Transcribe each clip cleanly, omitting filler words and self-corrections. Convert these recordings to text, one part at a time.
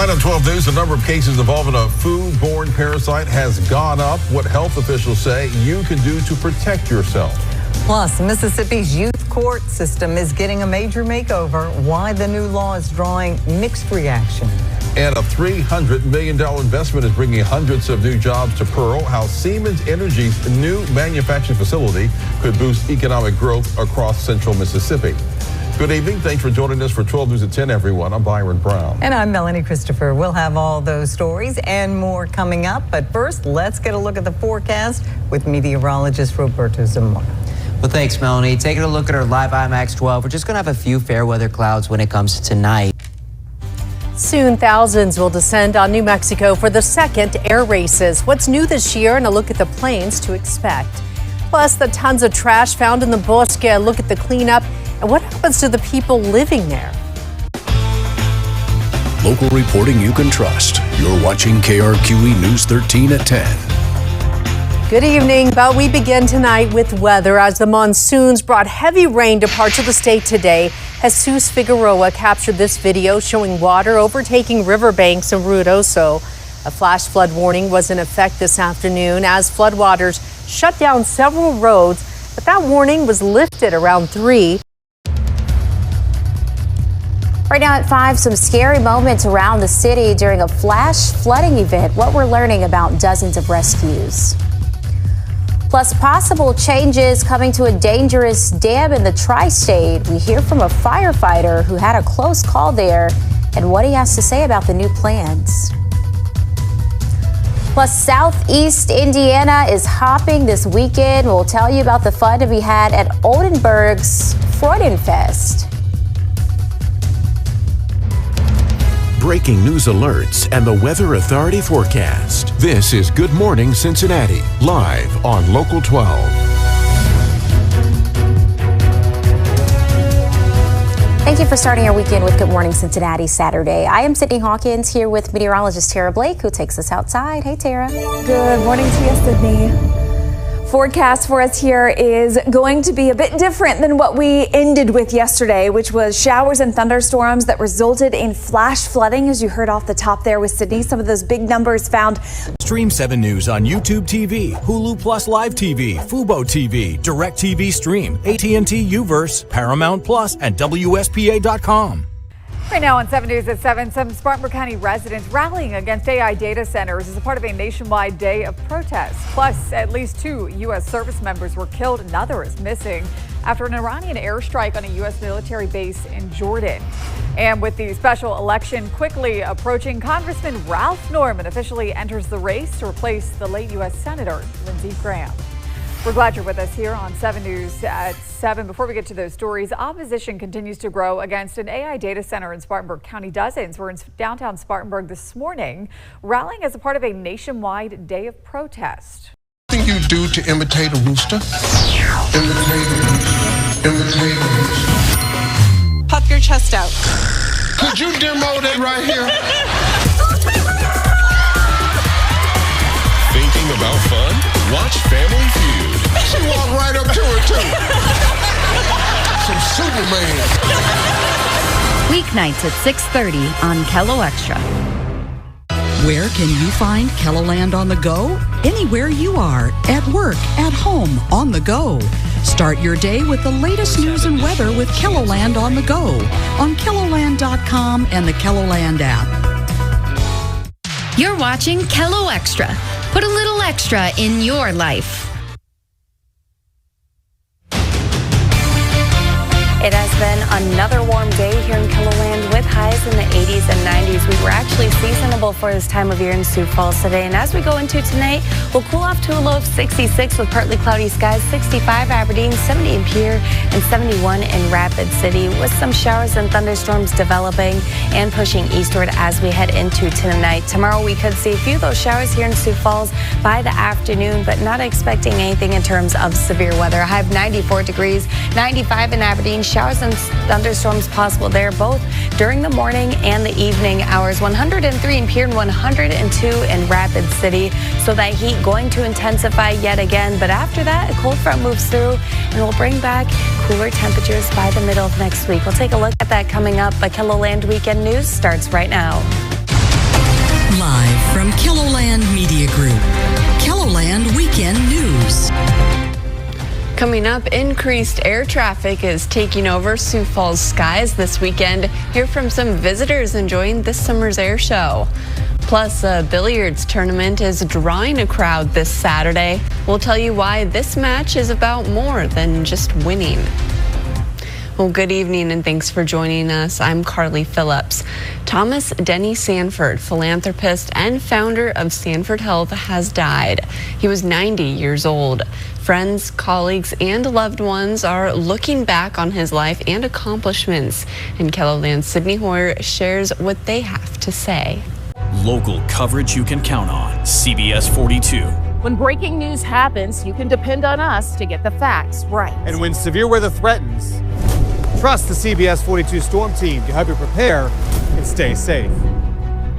Tonight on 12 News, the number of cases involving a food-borne parasite has gone up. What health officials say you can do to protect yourself. Plus, Mississippi's youth court system is getting a major makeover. Why the new law is drawing mixed reaction. And a $300 million investment is bringing hundreds of new jobs to Pearl. How Siemens Energy's new manufacturing facility could boost economic growth across central Mississippi. Good evening. Thanks for joining us for 12 News at 10, everyone. I'm Byron Brown. And I'm Melanie Christopher. We'll have all those stories and more coming up. But first, let's get a look at the forecast with meteorologist Roberto Zamora. Well, thanks, Melanie. Taking a look at our live IMAX 12, we're just going to have a few fair weather clouds when it comes to tonight. Soon, thousands will descend on New Mexico for the second air races. What's new this year and a look at the planes to expect. Plus, the tons of trash found in the Bosque, a look at the cleanup and what happens to the people living there. Local reporting you can trust. You're watching KRQE News 13 at 10. Good evening, but we begin tonight with weather as the monsoons brought heavy rain to parts of the state today. Jesus Figueroa captured this video showing water overtaking riverbanks in Ruidoso. A flash flood warning was in effect this afternoon as floodwaters shut down several roads, but that warning was lifted around 3. Right now at 5, some scary moments around the city during a flash flooding event. What we're learning about dozens of rescues. Plus, possible changes coming to a dangerous dam in the tri-state. We hear from a firefighter who had a close call there and what he has to say about the new plans. Plus, Southeast Indiana is hopping this weekend. We'll tell you about the fun to be had at Oldenburg's Freudenfest. Breaking news alerts and the Weather Authority forecast. This is Good Morning Cincinnati, live on Local 12. Thank you for starting our weekend with Good Morning Cincinnati Saturday. I am Sydney Hawkins here with meteorologist Tara Blake, who takes us outside. Hey, Tara. Good morning to you, Sydney. Forecast for us here is going to be a bit different than what we ended with yesterday, which was showers and thunderstorms that resulted in flash flooding, as you heard off the top there with Sydney. Some of those big numbers found. Stream 7 News on YouTube TV, Hulu Plus Live TV, Fubo TV, DirecTV Stream, AT&T Uverse, Paramount Plus, and WSPA.com. Right now on 7 News at 7, some Spartanburg County residents rallying against AI data centers as a part of a nationwide day of protest. Plus, at least 2 U.S. service members were killed. Another is missing after an Iranian airstrike on a U.S. military base in Jordan. And with the special election quickly approaching, Congressman Ralph Norman officially enters the race to replace the late U.S. Senator Lindsey Graham. We're glad you're with us here on 7 News at 7. Before we get to those stories, opposition continues to grow against an AI data center in Spartanburg County. Dozens were in downtown Spartanburg this morning, rallying as a part of a nationwide day of protest. What do you do to imitate a rooster? Imitate a rooster. Puff your chest out. Could you demo that right here? Thinking about fun? Watch Family Feud. She walked right up to her, too. Some Superman. Weeknights at 6:30 on Kelo Extra. Where can you find Keloland on the go? Anywhere you are, at work, at home, on the go. Start your day with the latest news and weather with Keloland on the go on Keloland.com and the Keloland app. You're watching Kelo Extra. Put a little extra in your life. It has been another warm day here in Keloland with highs in the 80s and 90s. We were actually seasonable for this time of year in Sioux Falls today. And as we go into tonight, we'll cool off to a low of 66 with partly cloudy skies, 65 Aberdeen, 70 in Pierre, and 71 in Rapid City, with some showers and thunderstorms developing and pushing eastward as we head into tonight. Tomorrow we could see a few of those showers here in Sioux Falls by the afternoon, but not expecting anything in terms of severe weather. A high of 94 degrees, 95 in Aberdeen. Showers and thunderstorms possible there both during the morning and the evening hours. 103 in Pierre and 102 in Rapid City. So that heat going to intensify yet again. But after that, a cold front moves through and will bring back cooler temperatures by the middle of next week. We'll take a look at that coming up. But Keloland Weekend News starts right now. Live from Keloland Media Group, Keloland Weekend News. Coming up, increased air traffic is taking over Sioux Falls skies this weekend. Hear from some visitors enjoying this summer's air show. Plus, a billiards tournament is drawing a crowd this Saturday. We'll tell you why this match is about more than just winning. Well, good evening and thanks for joining us. I'm Carly Phillips. Thomas Denny Sanford, philanthropist and founder of Sanford Health, has died. He was 90 years old. Friends, colleagues, and loved ones are looking back on his life and accomplishments. And Keloland's Sydney Hoyer shares what they have to say. Local coverage you can count on. CBS 42. When breaking news happens, you can depend on us to get the facts right. And when severe weather threatens, trust the CBS 42 Storm Team to help you prepare and stay safe.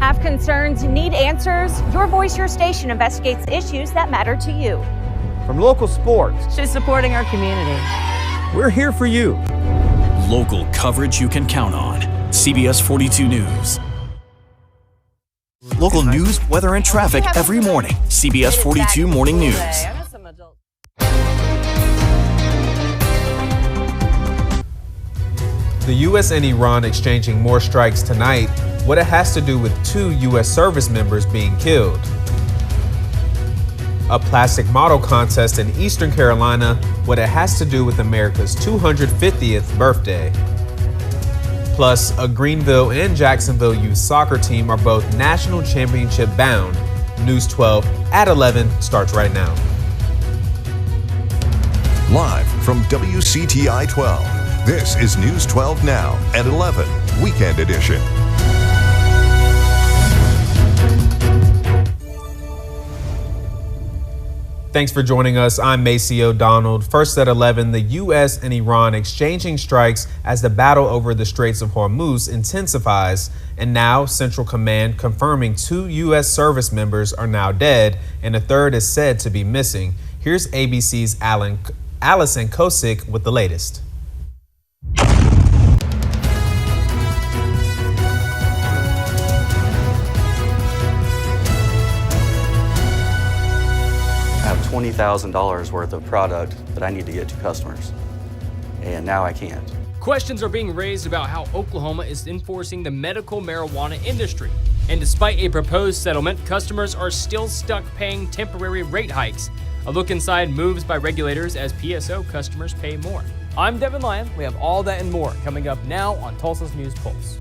Have concerns, need answers? Your Voice, Your Station investigates issues that matter to you. From local sports to supporting our community, we're here for you. Local coverage you can count on. CBS 42 News. Local news, weather, and traffic every morning. CBS 42 Morning News. The U.S. and Iran exchanging more strikes tonight. What it has to do with 2 U.S. service members being killed. A plastic model contest in Eastern Carolina. What it has to do with America's 250th birthday. Plus, a Greenville and Jacksonville youth soccer team are both national championship bound. News 12 at 11 starts right now. Live from WCTI 12, this is News 12 Now at 11, Weekend Edition. Thanks for joining us. I'm Macy O'Donnell. First at 11, the U.S. and Iran exchanging strikes as the battle over the Straits of Hormuz intensifies. And now Central Command confirming 2 U.S. service members are now dead and a third is said to be missing. Here's ABC's Allison Kosick with the latest. $20,000 worth of product that I need to get to customers, and now I can't. Questions are being raised about how Oklahoma is enforcing the medical marijuana industry. And despite a proposed settlement, customers are still stuck paying temporary rate hikes. A look inside moves by regulators as PSO customers pay more. I'm Devin Lyon. We have all that and more coming up now on Tulsa's News Pulse.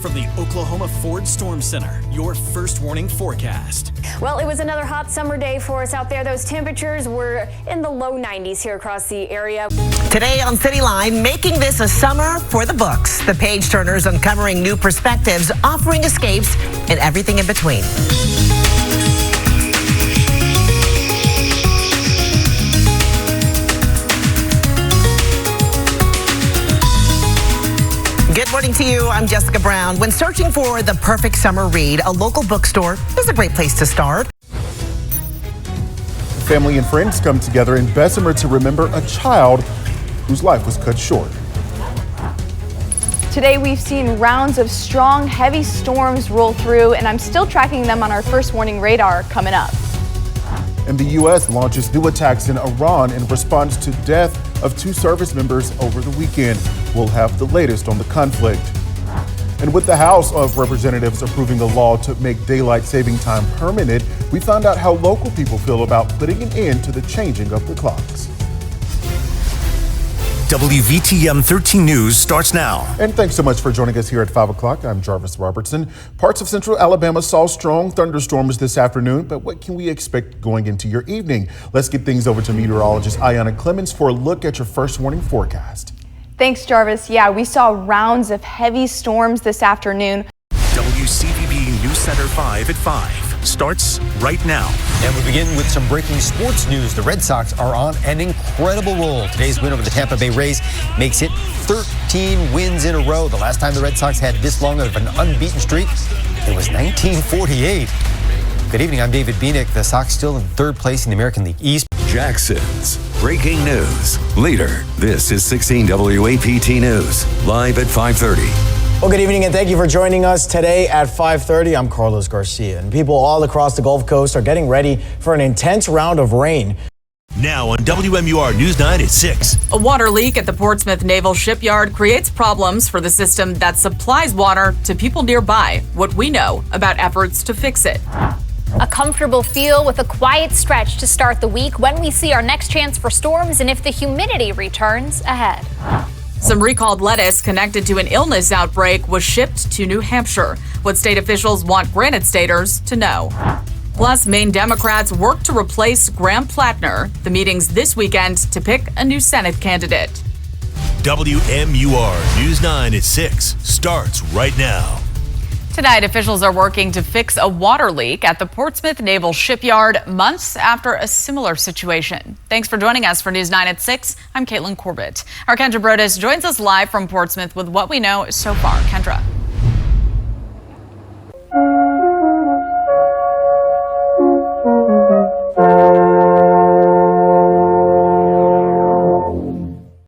From the Oklahoma Ford Storm Center, your first warning forecast. Well, it was another hot summer day for us out there. Those temperatures were in the low 90s here across the area. Today on City Line, making this a summer for the books. The page turners uncovering new perspectives, offering escapes, and everything in between. Good morning to you. I'm Jessica Brown. When searching for the perfect summer read, a local bookstore is a great place to start. Family and friends come together in Bessemer to remember a child whose life was cut short. Today we've seen rounds of strong, heavy storms roll through, and I'm still tracking them on our first warning radar coming up. And the U.S. launches new attacks in Iran in response to death of 2 service members over the weekend. We'll have the latest on the conflict. And with the House of Representatives approving a law to make daylight saving time permanent, we found out how local people feel about putting an end to the changing of the clocks. WVTM 13 News starts now. And thanks so much for joining us here at 5 o'clock. I'm Jarvis Robertson. Parts of central Alabama saw strong thunderstorms this afternoon, but what can we expect going into your evening? Let's get things over to meteorologist Ayanna Clemens for a look at your first warning forecast. Thanks, Jarvis. Yeah, we saw rounds of heavy storms this afternoon. WCVB News Center 5 at 5 starts right now. And we begin with some breaking sports news. The Red Sox are on an incredible roll. Today's win over the Tampa Bay Rays makes it 13 wins in a row. The last time the Red Sox had this long of an unbeaten streak, it was 1948. Good evening, I'm David Bienick. The Sox still in 3rd place in the American League East. Jackson's breaking news. Later, this is 16 WAPT News, live at 5:30. Well, good evening and thank you for joining us today at 5:30. I'm Carlos Garcia, and people all across the Gulf Coast are getting ready for an intense round of rain. Now on WMUR News 9 at 6. A water leak at the Portsmouth Naval Shipyard creates problems for the system that supplies water to people nearby. What we know about efforts to fix it. A comfortable feel with a quiet stretch to start the week when we see our next chance for storms and if the humidity returns ahead. Some recalled lettuce connected to an illness outbreak was shipped to New Hampshire. What state officials want Granite Staters to know. Plus, Maine Democrats work to replace Graham Plattner. The meetings this weekend to pick a new Senate candidate. WMUR News 9 at 6 starts right now. Tonight, officials are working to fix a water leak at the Portsmouth Naval Shipyard months after a similar situation. Thanks for joining us for News 9 at 6. I'm Caitlin Corbett. Our Kendra Brodus joins us live from Portsmouth with what we know so far. Kendra.